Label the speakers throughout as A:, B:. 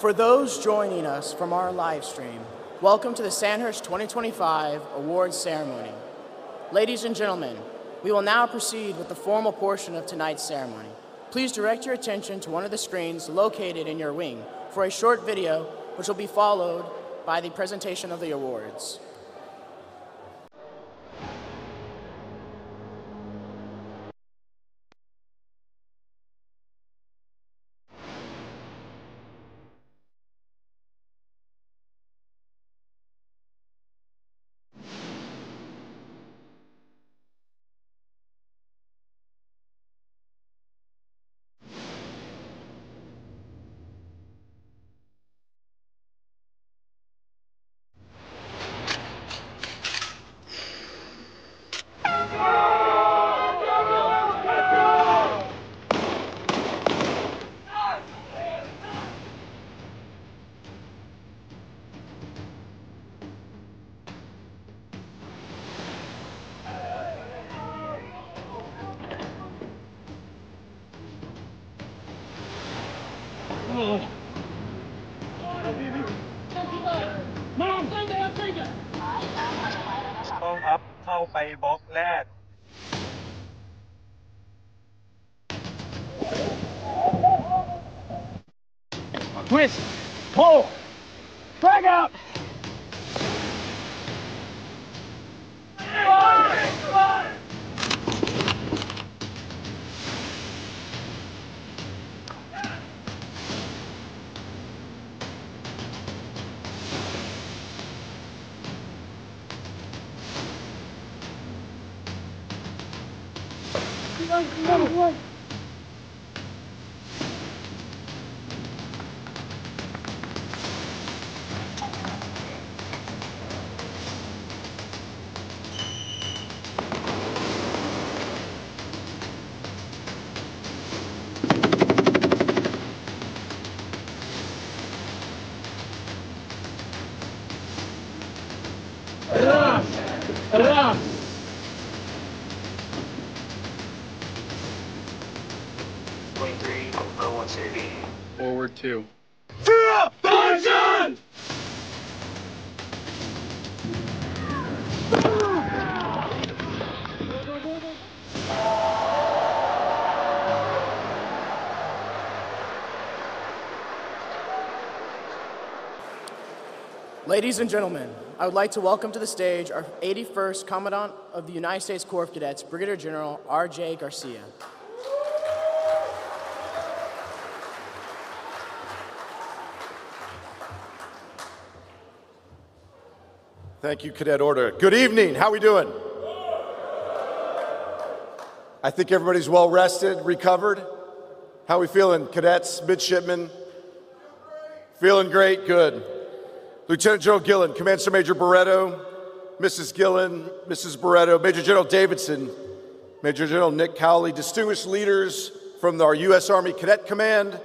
A: For those joining us from our live stream, welcome to the Sandhurst 2025 Awards Ceremony. Ladies and gentlemen, we will now proceed with the formal portion of tonight's ceremony. Please direct your attention to one of the screens located in your wing for a short video, which will be followed by the presentation of the awards.
B: Twist, pull, drag out. Come on.
C: Forward 2.
B: Attention!
A: Ladies and gentlemen, I would like to welcome to the stage our 81st Commandant of the United States Corps of Cadets, Brigadier General R.J. Garcia.
D: Thank you, Cadet Order. Good evening. How are we doing? I think everybody's well rested, recovered. How are we feeling, cadets, midshipmen? Feeling great? Good. Lieutenant General Gillen, Command Sergeant Major Barretto, Mrs. Gillen, Mrs. Barretto, Major General Davidson, Major General Nick Cowley, distinguished leaders from our U.S. Army Cadet Command,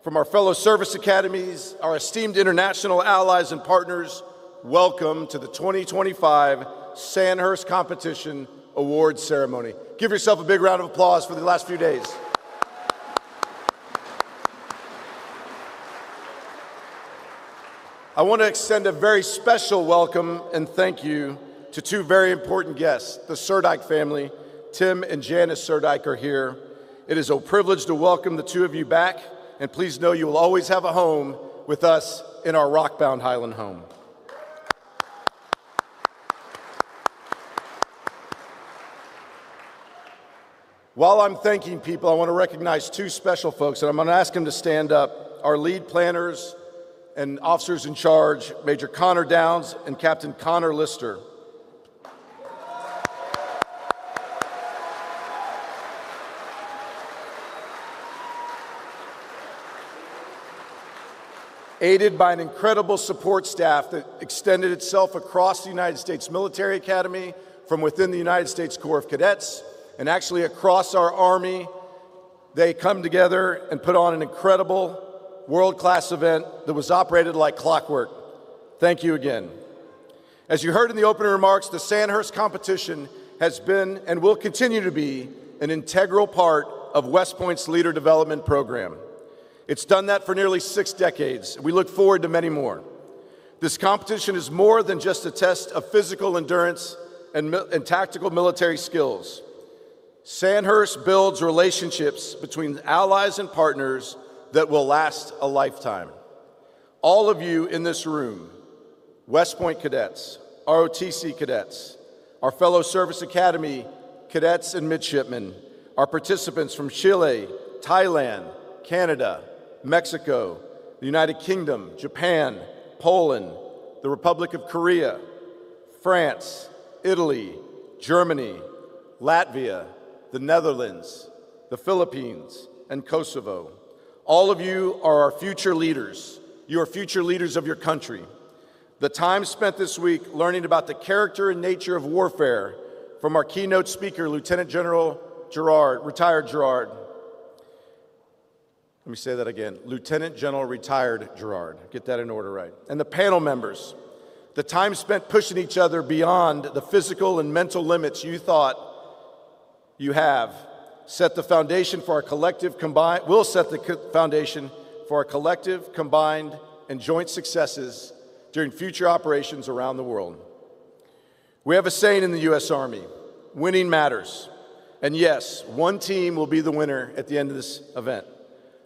D: from our fellow service academies, our esteemed international allies and partners, welcome to the 2025 Sandhurst Competition Awards Ceremony. Give yourself a big round of applause for the last few days. I want to extend a very special welcome and thank you to two very important guests. The Surdike family, Tim and Janice Surdike, are here. It is a privilege to welcome the two of you back, and please know you will always have a home with us in our rock-bound Highland home. While I'm thanking people, I want to recognize two special folks, and I'm going to ask them to stand up. Our lead planners and officers in charge, Major Connor Downs and Captain Connor Lister. Aided by an incredible support staff that extended itself across the United States Military Academy, from within the United States Corps of Cadets, and actually across our Army, they come together and put on an incredible world-class event that was operated like clockwork. Thank you again. As you heard in the opening remarks, the Sandhurst competition has been and will continue to be an integral part of West Point's leader development program. It's done that for nearly 6 decades. We look forward to many more. This competition is more than just a test of physical endurance and tactical military skills. Sandhurst builds relationships between allies and partners that will last a lifetime. All of you in this room, West Point cadets, ROTC cadets, our fellow Service Academy cadets and midshipmen, our participants from Chile, Thailand, Canada, Mexico, the United Kingdom, Japan, Poland, the Republic of Korea, France, Italy, Germany, Latvia, the Netherlands, the Philippines, and Kosovo. All of you are our future leaders. You are future leaders of your country. The time spent this week learning about the character and nature of warfare from our keynote speaker, Lieutenant General Gerard, retired Gerard. Let me say that again. Lieutenant General retired Gerard. Get that in order right. And the panel members. The time spent pushing each other beyond the physical and mental limits you thought you have set the foundation for our collective combined, will set the foundation for our collective, combined, and joint successes during future operations around the world. We have a saying in the U.S. Army, winning matters. And yes, one team will be the winner at the end of this event.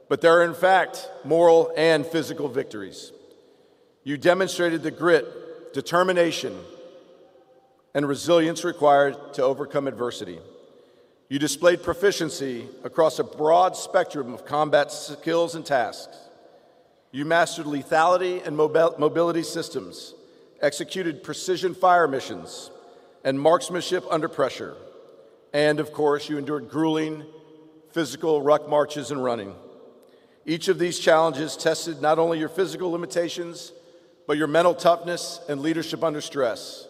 D: But there are, in fact, moral and physical victories. You demonstrated the grit, determination, and resilience required to overcome adversity. You displayed proficiency across a broad spectrum of combat skills and tasks. You mastered lethality and mobility systems, executed precision fire missions, and marksmanship under pressure. And, of course, you endured grueling physical ruck marches and running. Each of these challenges tested not only your physical limitations, but your mental toughness and leadership under stress.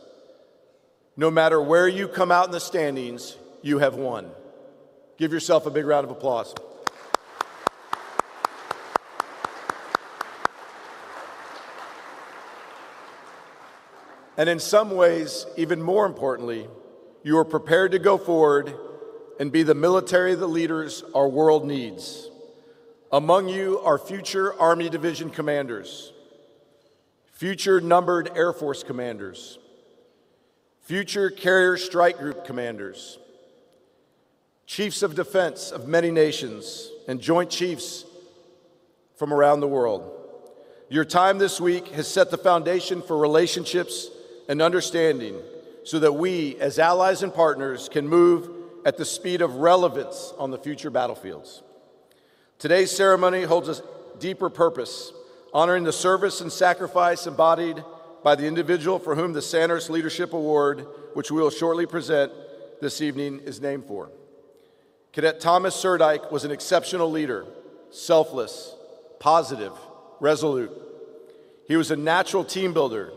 D: No matter where you come out in the standings, you have won. Give yourself a big round of applause. And in some ways, even more importantly, you are prepared to go forward and be the military the leaders our world needs. Among you are future Army Division commanders, future numbered Air Force commanders, future Carrier Strike Group commanders, chiefs of defense of many nations, and joint chiefs from around the world. Your time this week has set the foundation for relationships and understanding so that we, as allies and partners, can move at the speed of relevance on the future battlefields. Today's ceremony holds a deeper purpose, honoring the service and sacrifice embodied by the individual for whom the Sandhurst Leadership Award, which we will shortly present this evening, is named for. Cadet Thomas Surdike was an exceptional leader, selfless, positive, resolute. He was a natural team builder,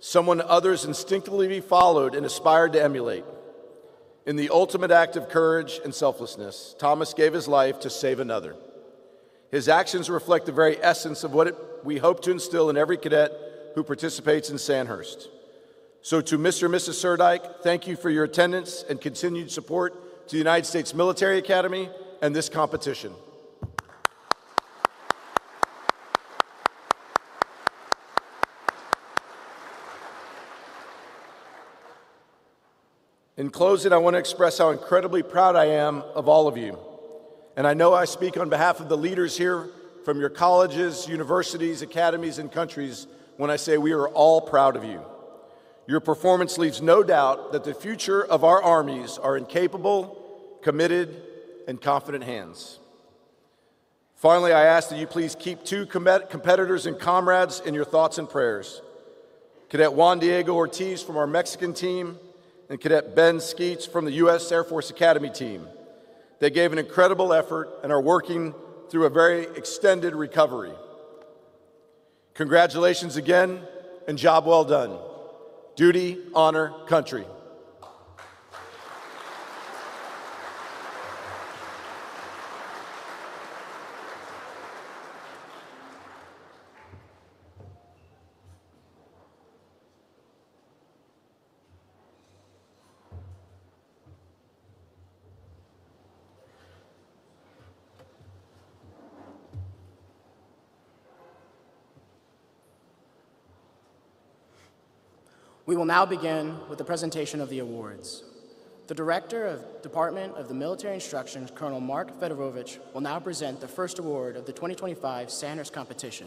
D: someone others instinctively followed and aspired to emulate. In the ultimate act of courage and selflessness, Thomas gave his life to save another. His actions reflect the very essence of what we hope to instill in every cadet who participates in Sandhurst. So to Mr. and Mrs. Surdike, thank you for your attendance and continued support to the United States Military Academy and this competition. In closing, I want to express how incredibly proud I am of all of you. And I know I speak on behalf of the leaders here from your colleges, universities, academies, and countries when I say we are all proud of you. Your performance leaves no doubt that the future of our armies are in capable, committed, and confident hands. Finally, I ask that you please keep two competitors and comrades in your thoughts and prayers. Cadet Juan Diego Ortiz from our Mexican team, and Cadet Ben Skeets from the U.S. Air Force Academy team. They gave an incredible effort and are working through a very extended recovery. Congratulations again, and job well done. Duty, honor, country.
A: We will now begin with the presentation of the awards. The Director of Department of the Military Instruction, Colonel Mark Fedorovich, will now present the first award of the 2025 Sandhurst competition.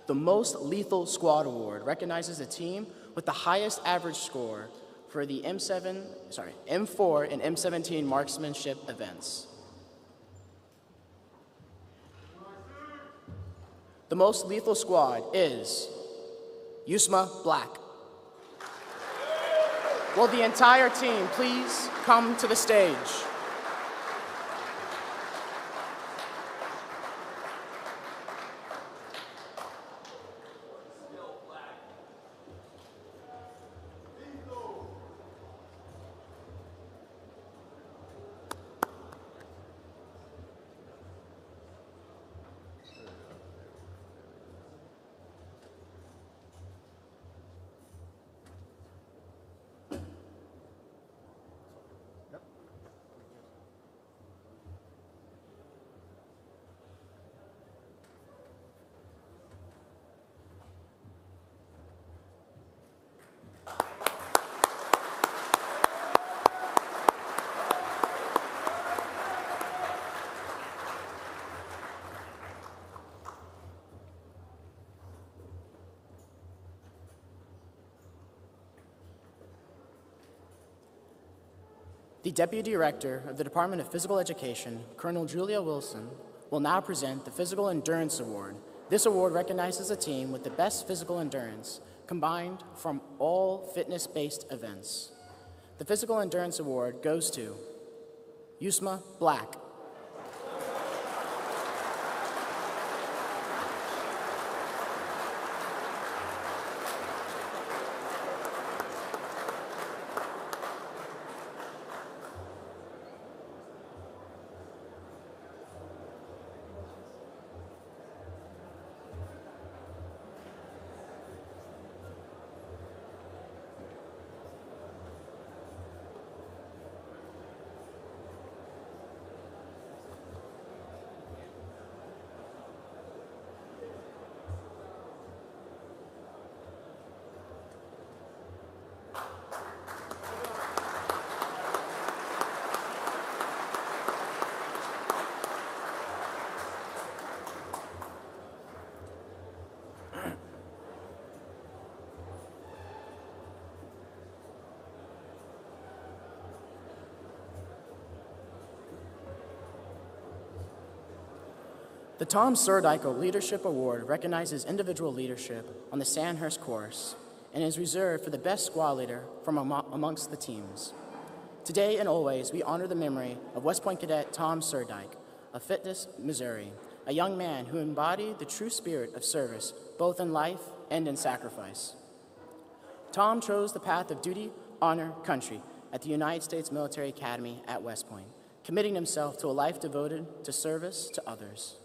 A: The Most Lethal Squad Award recognizes a team with the highest average score for the M4 and M17 marksmanship events. The Most Lethal Squad is Yusma Black. Will the entire team please come to the stage? The Deputy Director of the Department of Physical Education, Colonel Julia Wilson, will now present the Physical Endurance Award. This award recognizes a team with the best physical endurance combined from all fitness-based events. The Physical Endurance Award goes to Yusma Black. The Tom Surdike Leadership Award recognizes individual leadership on the Sandhurst course and is reserved for the best squad leader from amongst the teams. Today and always, we honor the memory of West Point Cadet Tom Surdike of Fitness, Missouri, a young man who embodied the true spirit of service, both in life and in sacrifice. Tom chose the path of duty, honor, country at the United States Military Academy at West Point, committing himself to a life devoted to service to others.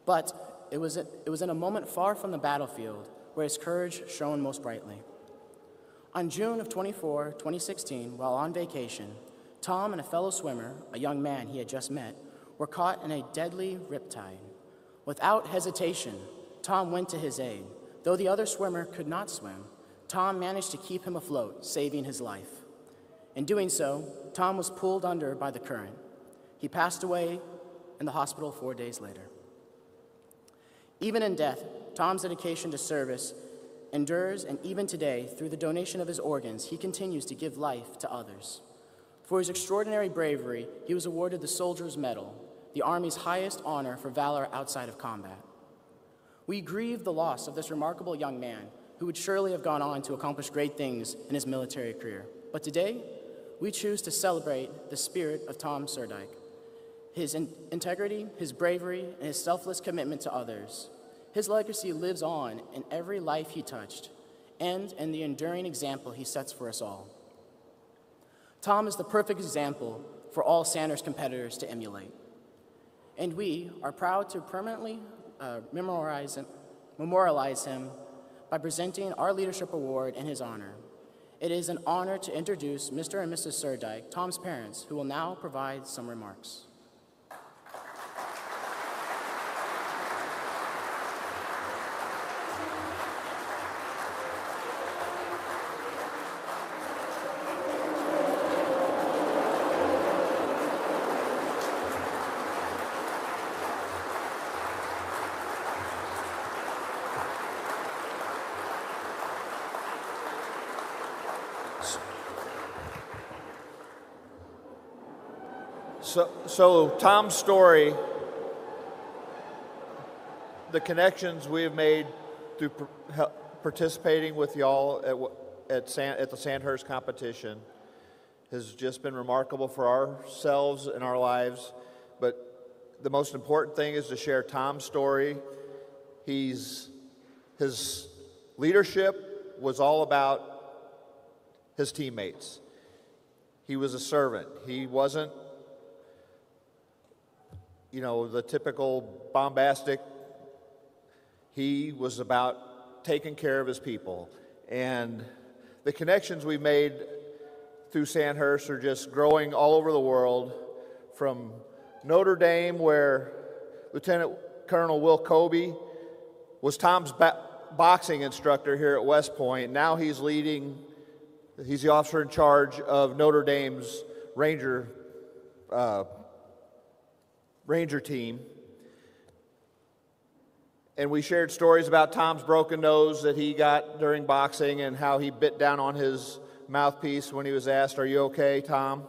A: But it was in a moment far from the battlefield where his courage shone most brightly. On June of 2016, while on vacation, Tom and a fellow swimmer, a young man he had just met, were caught in a deadly riptide. Without hesitation, Tom went to his aid. Though the other swimmer could not swim, Tom managed to keep him afloat, saving his life. In doing so, Tom was pulled under by the current. He passed away in the hospital 4 days later. Even in death, Tom's dedication to service endures, and even today, through the donation of his organs, he continues to give life to others. For his extraordinary bravery, he was awarded the Soldier's Medal, the Army's highest honor for valor outside of combat. We grieve the loss of this remarkable young man who would surely have gone on to accomplish great things in his military career. But today, we choose to celebrate the spirit of Tom Surdike, his integrity, his bravery, and his selfless commitment to others. His legacy lives on in every life he touched and in the enduring example he sets for us all. Tom is the perfect example for all Sandhurst competitors to emulate. And we are proud to permanently memorialize him by presenting our Leadership Award in his honor. It is an honor to introduce Mr. and Mrs. Surdike, Tom's parents, who will now provide some remarks.
E: So Tom's story, the connections we have made through participating with y'all at the Sandhurst competition has just been remarkable for ourselves and our lives. But the most important thing is to share Tom's story. His leadership was all about his teammates. He was a servant. He wasn't, the typical bombastic. He was about taking care of his people. And the connections we made through Sandhurst are just growing all over the world, from Notre Dame, where Lieutenant Colonel Will Kobe was Tom's boxing instructor here at West Point. Now he's the officer in charge of Notre Dame's Ranger team. And we shared stories about Tom's broken nose that he got during boxing and how he bit down on his mouthpiece when he was asked, "Are you okay, Tom?"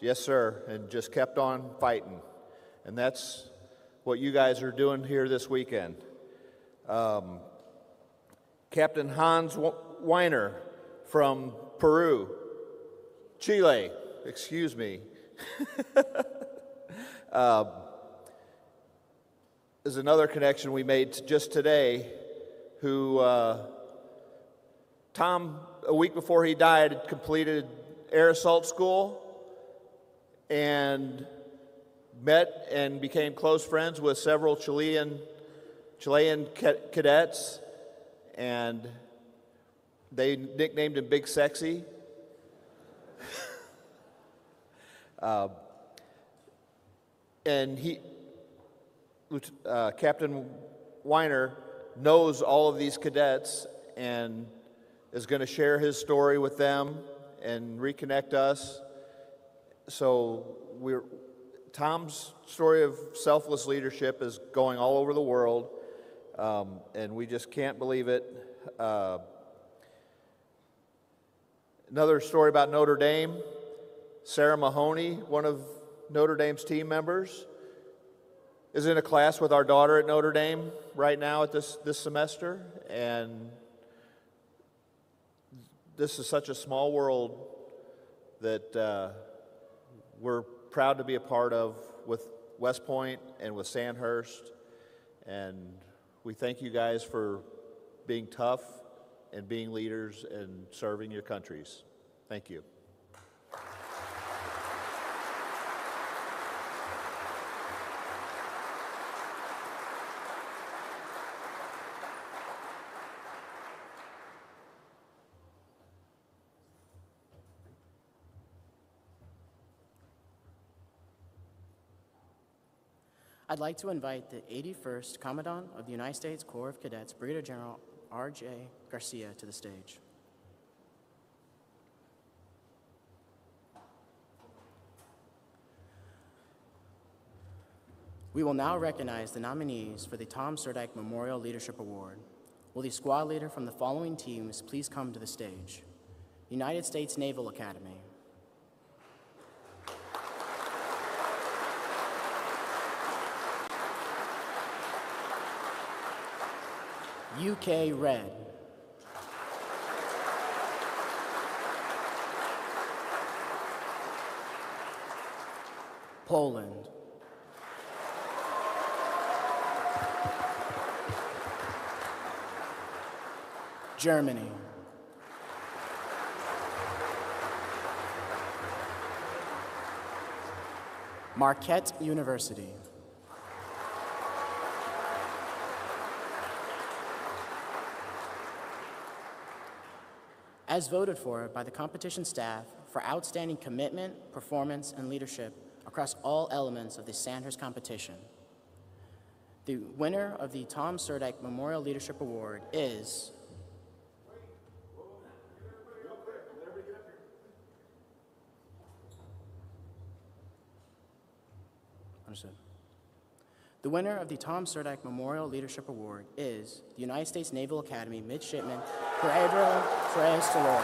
E: "Yes, sir," and just kept on fighting. And that's what you guys are doing here this weekend. Captain Hans Weiner from Chile, excuse me, is another connection we made just today, who Tom, a week before he died, had completed air assault school and met and became close friends with several Chilean cadets, and they nicknamed him Big Sexy. And Captain Weiner knows all of these cadets and is going to share his story with them and reconnect us. So Tom's story of selfless leadership is going all over the world, and we just can't believe it. Another story about Notre Dame. Sarah Mahoney, one of Notre Dame's team members, is in a class with our daughter at Notre Dame right now at this semester, and this is such a small world that we're proud to be a part of with West Point and with Sandhurst, and we thank you guys for being tough and being leaders and serving your countries. Thank you.
A: I'd like to invite the 81st Commandant of the United States Corps of Cadets, Brigadier General R.J. Garcia, to the stage. We will now recognize the nominees for the Tom Surdike Memorial Leadership Award. Will the squad leader from the following teams please come to the stage? United States Naval Academy. UK Red. Poland. Germany. Marquette University. As voted for by the competition staff for outstanding commitment, performance, and leadership across all elements of the Sandhurst competition, the winner of the Tom Surdike Memorial Leadership Award is The winner of the Tom Surdike Memorial Leadership Award is the United States Naval Academy Midshipman Pedro Tres-Salor.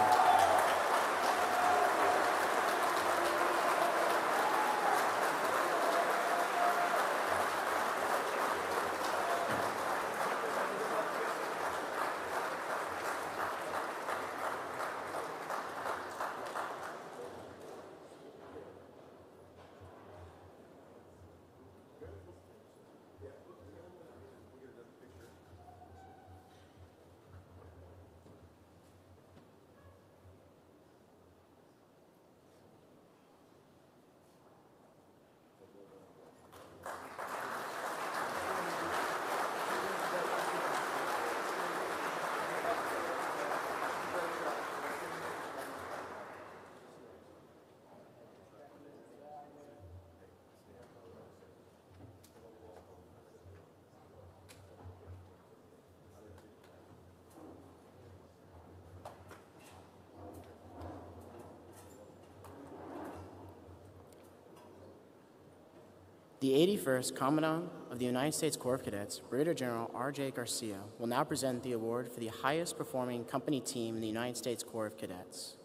A: The 81st Commandant of the United States Corps of Cadets, Brigadier General R.J. Garcia, will now present the award for the highest performing company team in the United States Corps of Cadets.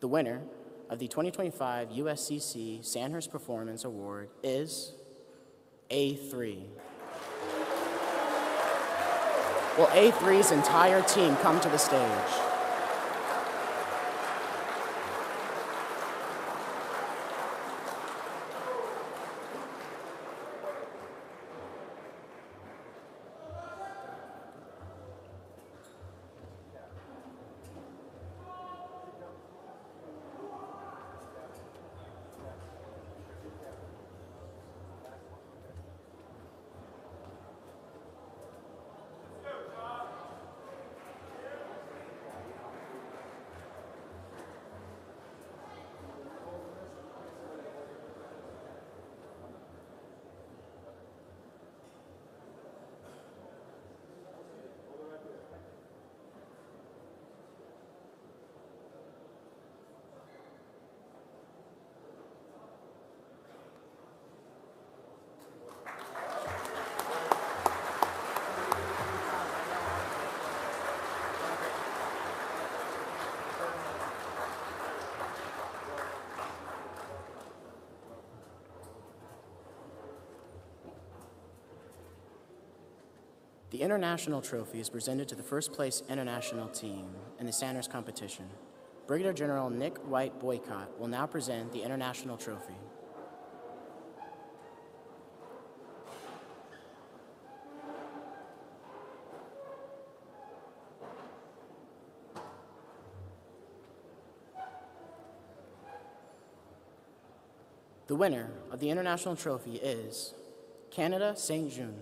A: The winner of the 2025 USCC Sandhurst Performance Award is A3. Will A3's entire team come to the stage? The International Trophy is presented to the first place international team in the Sandhurst competition. Brigadier General Nick White Boycott will now present the International Trophy. The winner of the International Trophy is Canada St. June.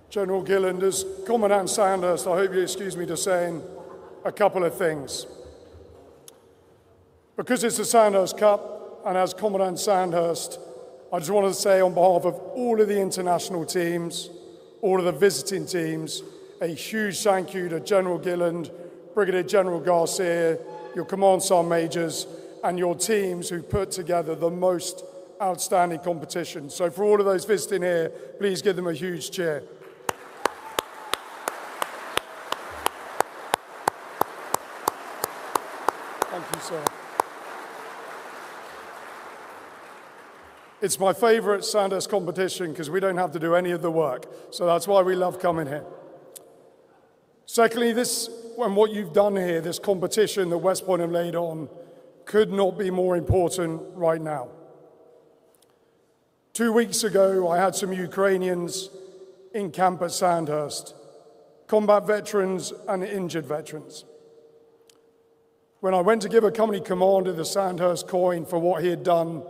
F: General Gilland, as Commandant Sandhurst, I hope you excuse me just saying a couple of things. Because it's the Sandhurst Cup, and as Commandant Sandhurst, I just wanted to say on behalf of all of the international teams, all of the visiting teams, a huge thank you to General Gilland, Brigadier General Garcia, your command sergeant majors, and your teams who put together the most outstanding competition. So for all of those visiting here, please give them a huge cheer. Thank you, sir. It's my favorite Sandhurst competition because we don't have to do any of the work. So that's why we love coming here. Secondly, and what you've done here, this competition that West Point have laid on, could not be more important right now. 2 weeks ago, I had some Ukrainians in camp at Sandhurst, combat veterans and injured veterans. When I went to give a company commander the Sandhurst coin for what he had done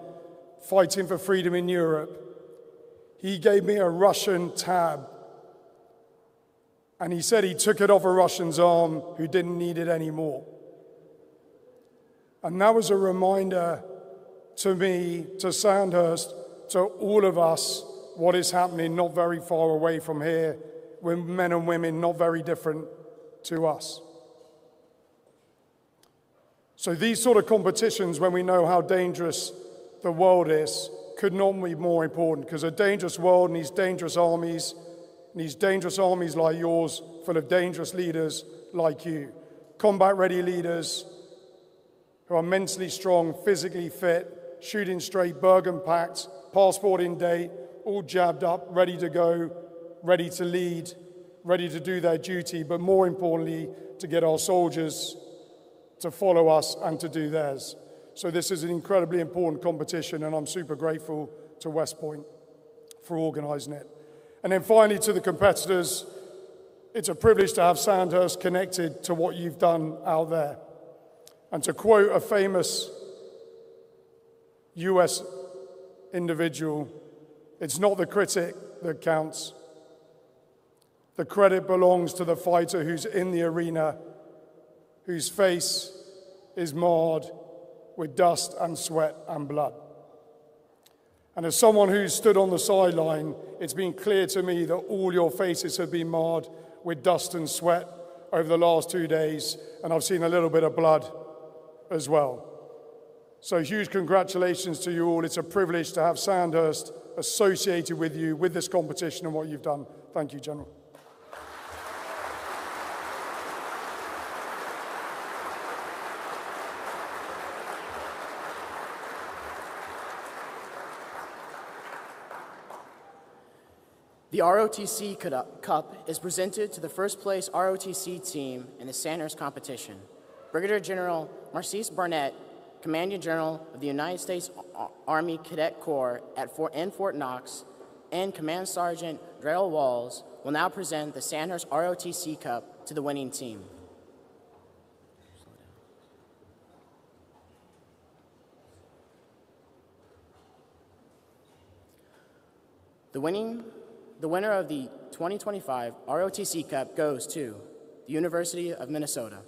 F: fighting for freedom in Europe, he gave me a Russian tab. And he said he took it off a Russian's arm who didn't need it anymore. And that was a reminder to me, to Sandhurst, to all of us, what is happening not very far away from here, with men and women not very different to us. So these sort of competitions, when we know how dangerous the world is, could not be more important, because a dangerous world needs dangerous armies like yours, full of dangerous leaders like you. Combat-ready leaders who are mentally strong, physically fit, shooting straight, Bergen-packed, passport in date, all jabbed up, ready to go, ready to lead, ready to do their duty, but more importantly, to get our soldiers to follow us and to do theirs. So this is an incredibly important competition, and I'm super grateful to West Point for organising it. And then finally, to the competitors, it's a privilege to have Sandhurst connected to what you've done out there. And to quote a famous US individual, it's not the critic that counts. The credit belongs to the fighter who's in the arena, whose face is marred with dust and sweat and blood. And as someone who's stood on the sideline, it's been clear to me that all your faces have been marred with dust and sweat over the last 2 days, and I've seen a little bit of blood as well. So huge congratulations to you all. It's a privilege to have Sandhurst associated with you, with this competition and what you've done. Thank you, General.
A: The ROTC Cup is presented to the first place ROTC team in the Sandhurst competition. Brigadier General Marcise Barnett, Commanding General of the United States Army Cadet Corps in Fort Knox, and Command Sergeant Darrell Walls will now present the Sandhurst ROTC Cup to the winning team. The winner of the 2025 ROTC Cup goes to the University of Minnesota.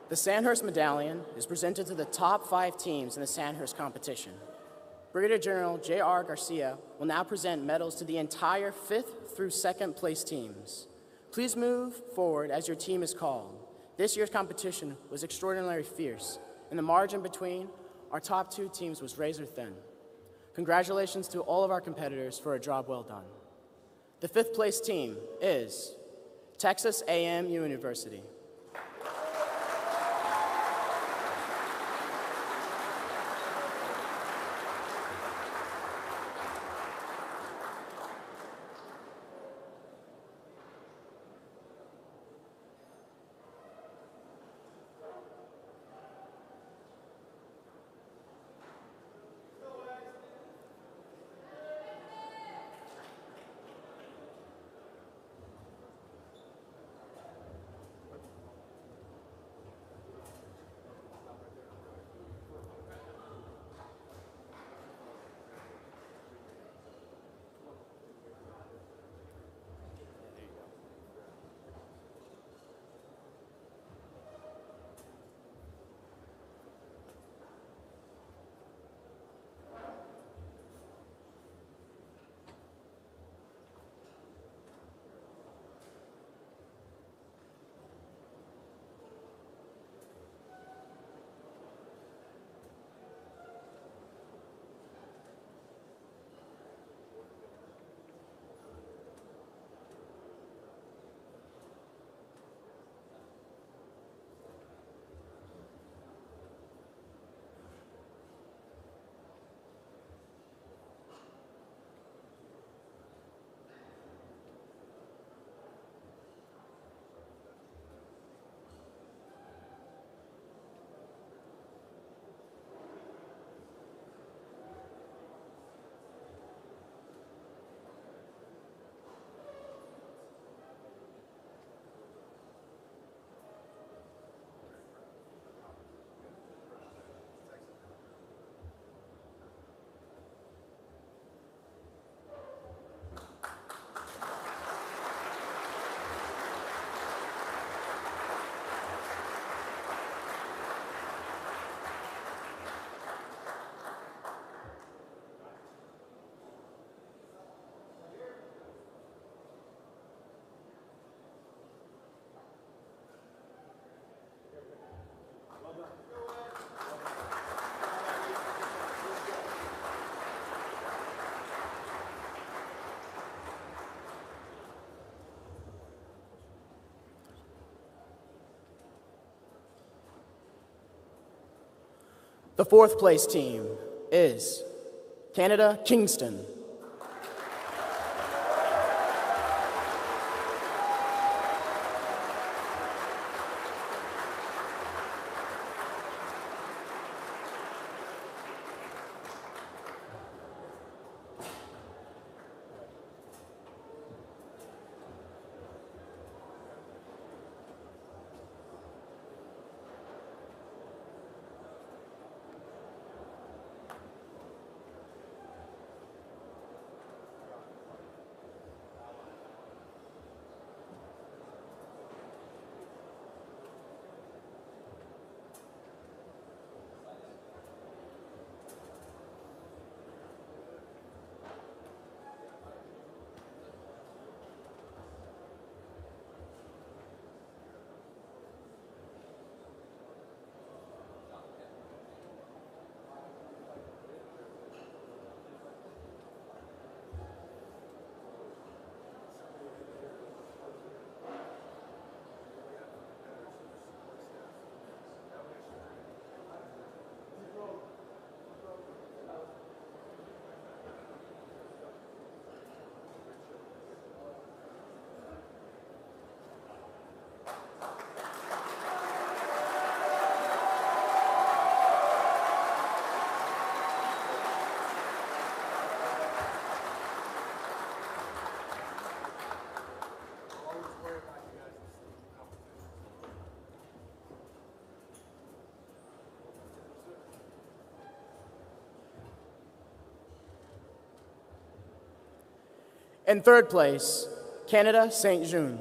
A: The Sandhurst Medallion is presented to the top 5 teams in the Sandhurst competition. Brigadier General J.R. Garcia will now present medals to the entire 5th through 2nd place teams. Please move forward as your team is called. This year's competition was extraordinarily fierce, and the margin between our top 2 teams was razor thin. Congratulations to all of our competitors for a job well done. The 5th place team is Texas A&M University. The 4th place team is Canada Kingston. In 3rd place, Canada St. June.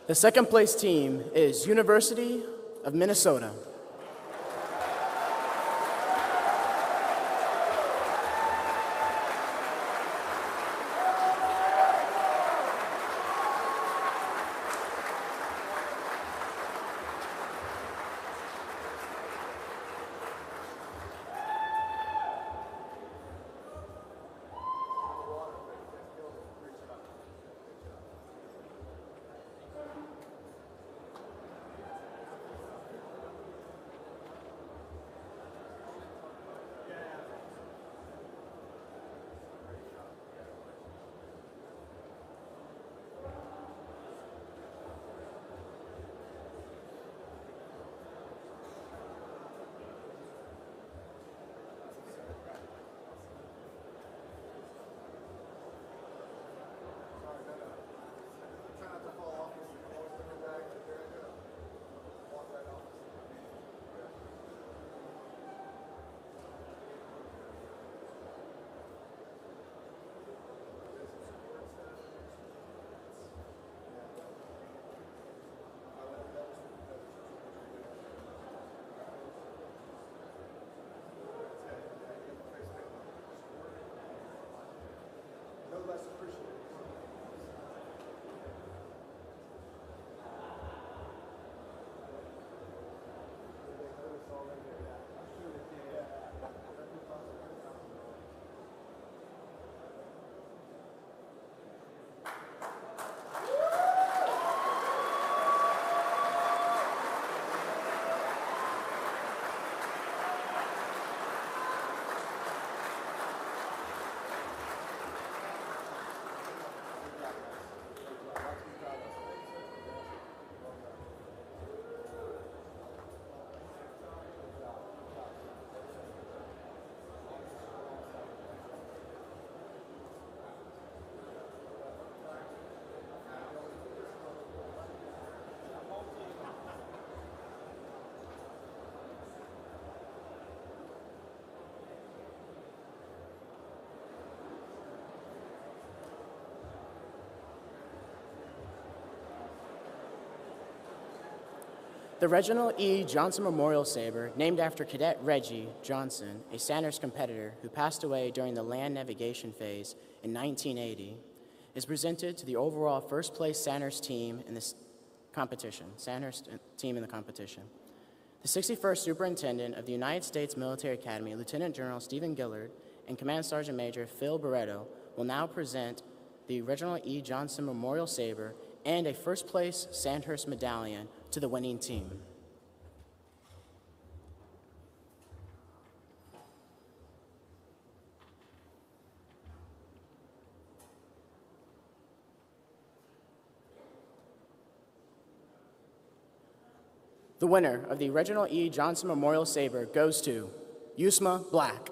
A: The second place team is University of Minnesota. The Reginald E. Johnson Memorial Sabre, named after Cadet Reggie Johnson, a Sandhurst competitor who passed away during the land navigation phase in 1980, is presented to the overall first-place Sandhurst team in this competition. Sandhurst team in the competition. The 61st Superintendent of the United States Military Academy, Lieutenant General Stephen Gillard, and Command Sergeant Major Phil Barretto will now present the Reginald E. Johnson Memorial Sabre and a first-place Sandhurst medallion to the winning team. The winner of the Reginald E. Johnson Memorial Sabre goes to Yusma Black.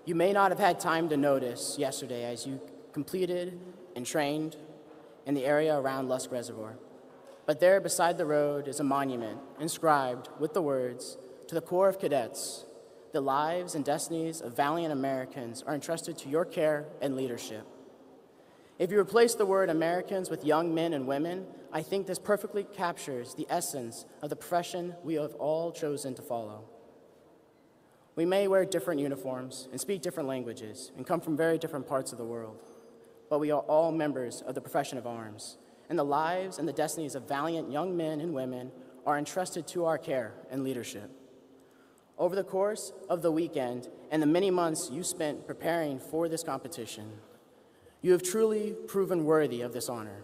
A: You may not have had time to notice yesterday as you completed and trained in the area around Lusk Reservoir. But there beside the road is a monument inscribed with the words, "To the Corps of Cadets, the lives and destinies of valiant Americans are entrusted to your care and leadership." If you replace the word Americans with young men and women, I think this perfectly captures the essence of the profession we have all chosen to follow. We may wear different uniforms and speak different languages and come from very different parts of the world, but we are all members of the profession of arms, and the lives and the destinies of valiant young men and women are entrusted to our care and leadership. Over the course of the weekend and the many months you spent preparing for this competition, you have truly proven worthy of this honor.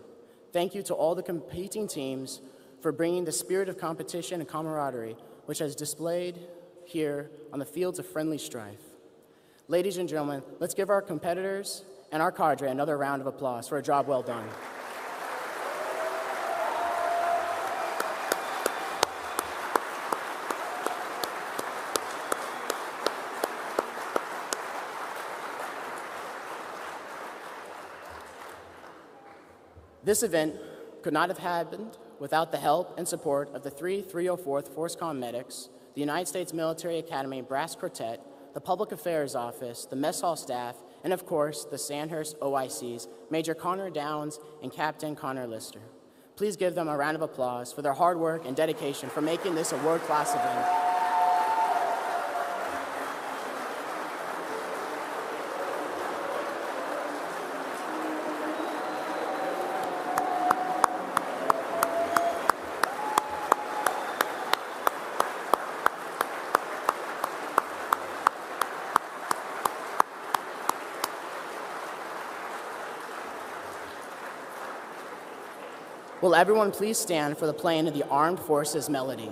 A: Thank you to all the competing teams for bringing the spirit of competition and camaraderie, which has displayed here on the fields of friendly strife. Ladies and gentlemen, let's give our competitors and our cadre another round of applause for a job well done. This event could not have happened without the help and support of the 304th FORSCOM medics, the United States Military Academy Brass Quartet, the Public Affairs Office, the Mess Hall staff, and of course, the Sandhurst OICs, Major Connor Downs and Captain Connor Lister. Please give them a round of applause for their hard work and dedication for making this a world-class event. Will everyone please stand for the playing of the Armed Forces Melody?